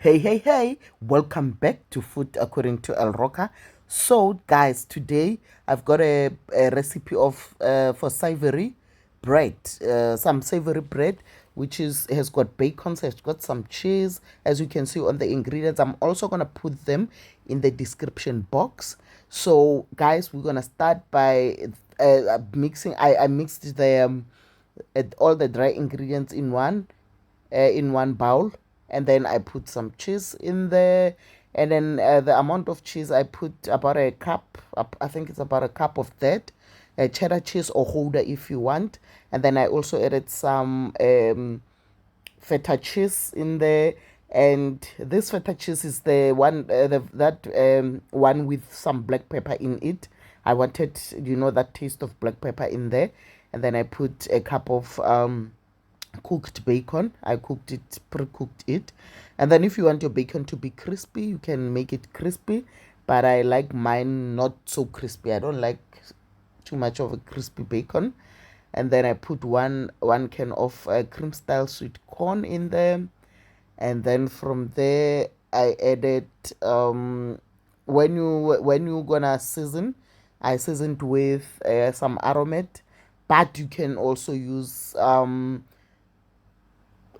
Hey, welcome back to Food According to El Roca. So, guys, today I've got a recipe of for savory bread, some savory bread, which has got bacon, so it's got some cheese, as you can see on the ingredients. I'm also gonna put them in the description box. So, guys, we're gonna start by mixing. I mixed all the dry ingredients in one bowl, and then I put some cheese in there, and then the amount of cheese I put about a cup. I think it's about a cup of that, cheddar cheese or Gouda if you want, and then I also added some feta cheese in there. And this feta cheese is the one one with some black pepper in it. I wanted, that taste of black pepper in there. And then I put a cup of cooked bacon. I cooked it, pre-cooked it. And then if you want your bacon to be crispy, you can make it crispy, but I like mine not so crispy. I don't like too much of a crispy bacon. And then I put one can of cream style sweet corn in there. And then from there I added when you gonna season, I seasoned with some Aromat, but you can also use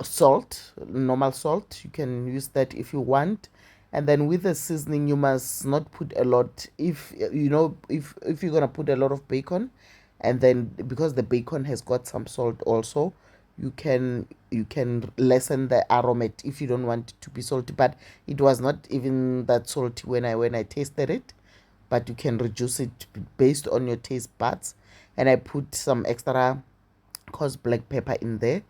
salt, normal salt. You can use that if you want. And then with the seasoning, you must not put a lot. If you're gonna put a lot of bacon, and then because the bacon has got some salt also, you can lessen the aromat if you don't want it to be salty. But it was not even that salty when I tasted it, but you can reduce it based on your taste buds. And I put some extra coarse black pepper in there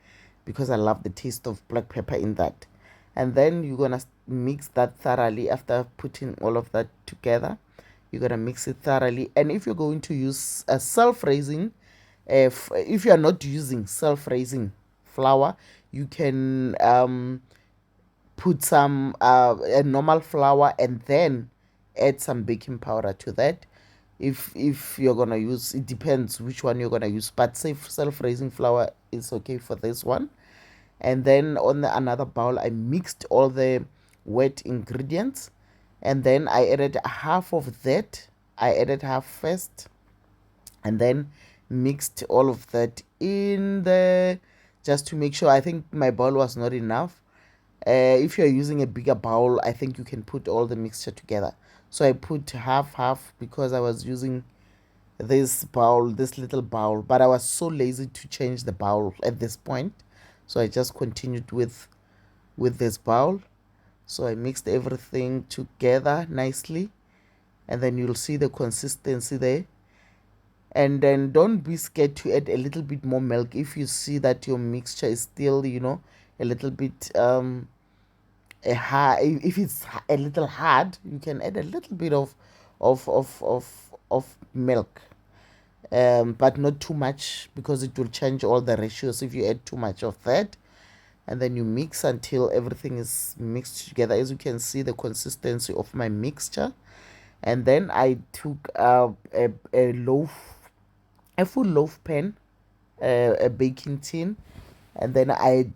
because I love the taste of black pepper in that. And then you're gonna mix that thoroughly. After putting all of that together, you're gonna mix it thoroughly. And if you're going to use a self-raising, if you are not using self-raising flour, you can put some a normal flour and then add some baking powder to that. If you're gonna use, it depends which one you're gonna use, but self-raising flour is okay for this one. And then on another bowl I mixed all the wet ingredients, and then I added half of that. I added half first, and then mixed all of that in there just to make sure. I think my bowl was not enough. If you're using a bigger bowl, I think you can put all the mixture together. So I put half because I was using this little bowl, but I was so lazy to change the bowl at this point. So I just continued with this bowl. So I mixed everything together nicely, and then you'll see the consistency there. And then don't be scared to add a little bit more milk if you see that your mixture is still, a little bit a hard. If it's a little hard, you can add a little bit of milk, but not too much because it will change all the ratios if you add too much of that. And then you mix until everything is mixed together. As you can see, the consistency of my mixture. And then I took a full loaf pan, a baking tin, and then I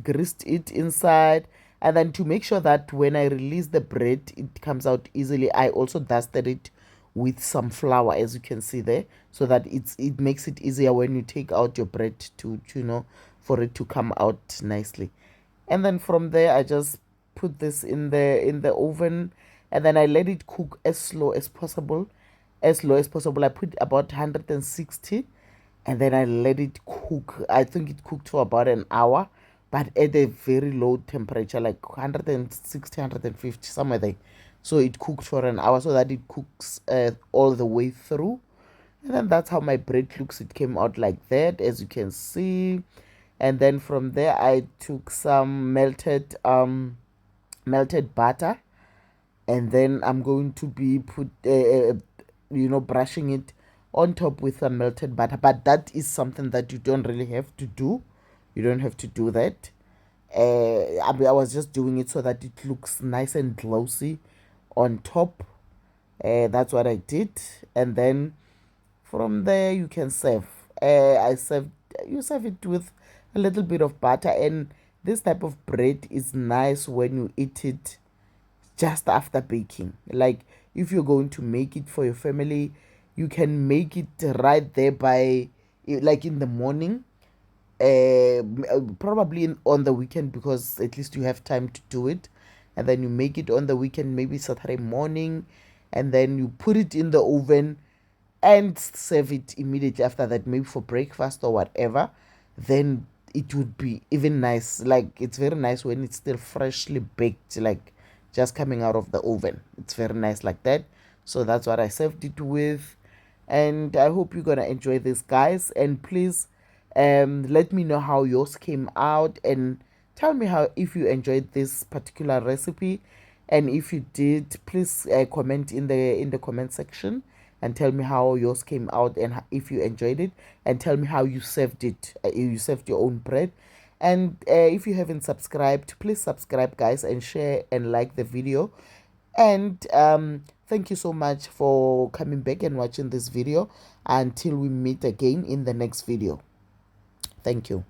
greased it inside. And then to make sure that when I release the bread, it comes out easily, I also dusted it with some flour, as you can see there, so that it makes it easier when you take out your bread to for it to come out nicely. And then from there I just put this in the oven, and then I let it cook as slow as possible. As low as possible. I put about 160, and then I let it cook. I think it cooked for about an hour, but at a very low temperature, like 160, 150, somewhere there. So it cooked for an hour so that it cooks all the way through. And then that's how my bread looks. It came out like that, as you can see. And then from there I took some melted butter, and then I'm going to be brushing it on top with a melted butter. But that is something that you don't really have to do. You don't have to do that. I was just doing it so that it looks nice and glossy on top. That's what I did. And then from there you can serve. I served You serve it with a little bit of butter, and this type of bread is nice when you eat it just after baking. Like if you're going to make it for your family, you can make it right there by like in the morning, probably on the weekend, because at least you have time to do it, and then you make it on the weekend, maybe Saturday morning, and then you put it in the oven and serve it immediately after that, maybe for breakfast or whatever. Then it would be even nice. Like it's very nice when it's still freshly baked, like just coming out of the oven. It's very nice like that. So that's what I served it with, and I hope you're gonna enjoy this, guys. And please let me know how yours came out, and tell me how, if you enjoyed this particular recipe, and if you did, please comment in the comment section and tell me how yours came out, and if you enjoyed it, and tell me how you served it. You served your own bread. And if you haven't subscribed, please subscribe, guys, and share and like the video. And thank you so much for coming back and watching this video. Until we meet again in the next video. Thank you.